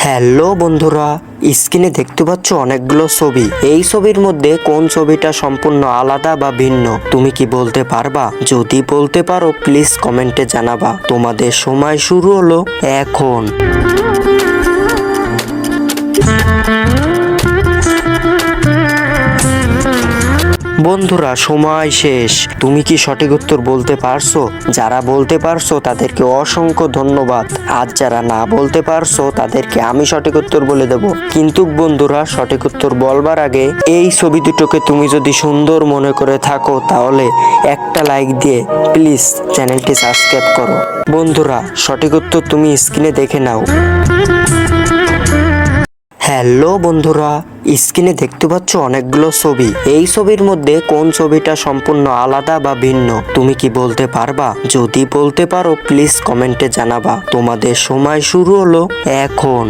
Hello বন্ধুরা, স্ক্রিনে দেখতে পাচ্ছ অনেকগুলো ছবি। এই ছবির মধ্যে কোন ছবিটা সম্পূর্ণ আলাদা বা ভিন্ন তুমি কি বলতে পারবা? যদি বলতে পারো প্লিজ কমেন্টে জানাবা। তোমাদের সময় শুরু হলো এখন। বন্ধুরা সময় শেষ। তুমি কি সঠিক উত্তর বলতে পারছো? যারা বলতে পারছো তাদেরকে অসংখ্য ধন্যবাদ। আর যারা না বলতে পারছো তাদেরকে আমি সঠিক উত্তর বলে দেব। কিন্তু বন্ধুরা সঠিক উত্তর বলবার আগে এই ছবি দুটোকে তুমি যদি সুন্দর মনে করে থাকো তাহলে একটা লাইক দিয়ে প্লিজ চ্যানেলটি সাবস্ক্রাইব করো। বন্ধুরা সঠিক উত্তর তুমি স্ক্রিনে দেখে নাও। হ্যালো বন্ধুরা, স্ক্রিনে দেখতে পাচ্ছ অনেকগুলো ছবি। এই ছবির মধ্যে কোন ছবিটা সম্পূর্ণ আলাদা বা ভিন্ন তুমি কি বলতে পারবা? যদি বলতে পারো প্লিজ কমেন্টে জানাবা। তোমাদের সময় শুরু হলো এখন।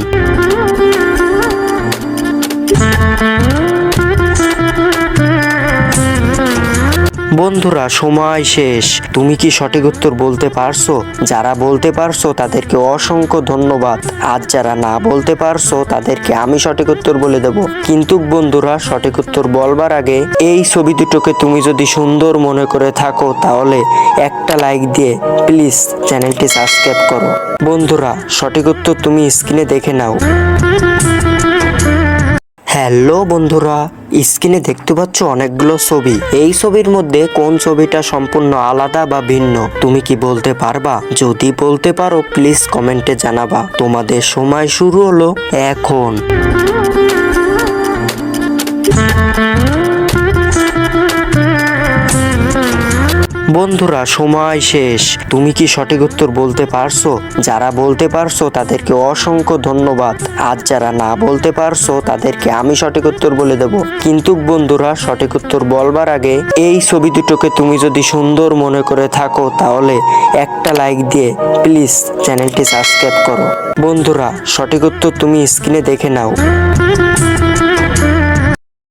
বন্ধুরা সময় শেষ। তুমি কি সঠিক উত্তর বলতে পারছো? যারা বলতে পারছো তাদেরকে অসংখ্য ধন্যবাদ। আর যারা না বলতে পারছো তাদেরকে আমি সঠিক উত্তর বলে দেব। কিন্তু বন্ধুরা সঠিক উত্তর বলবার আগে এই ছবি দুটোকে তুমি যদি সুন্দর মনে করে থাকো তাহলে একটা লাইক দিয়ে প্লিজ চ্যানেলটি সাবস্ক্রাইব করো। বন্ধুরা সঠিক উত্তর তুমি স্ক্রিনে দেখে নাও। হ্যালো বন্ধুরা, স্ক্রিনে দেখতে পাচ্ছ অনেকগুলো ছবি। এই ছবির মধ্যে কোন ছবিটা সম্পূর্ণ আলাদা বা ভিন্ন তুমি কি বলতে পারবা? যদি বলতে পারো প্লিজ কমেন্টে জানাবা। তোমাদের সময় শুরু হলো এখন। বন্ধুরা সময় শেষ। তুমি কি সঠিক উত্তর বলতে পারছো? যারা বলতে পারছো তাদেরকে অসংখ্য ধন্যবাদ। আর যারা না বলতে পারছো তাদেরকে আমি সঠিক উত্তর বলে দেব। কিন্তু বন্ধুরা সঠিক উত্তর বলবার আগে এই ছবি দুটোকে তুমি যদি সুন্দর মনে করে থাকো তাহলে একটা লাইক দিয়ে প্লিজ চ্যানেলটি সাবস্ক্রাইব করো। বন্ধুরা সঠিক উত্তর তুমি স্ক্রিনে দেখে নাও।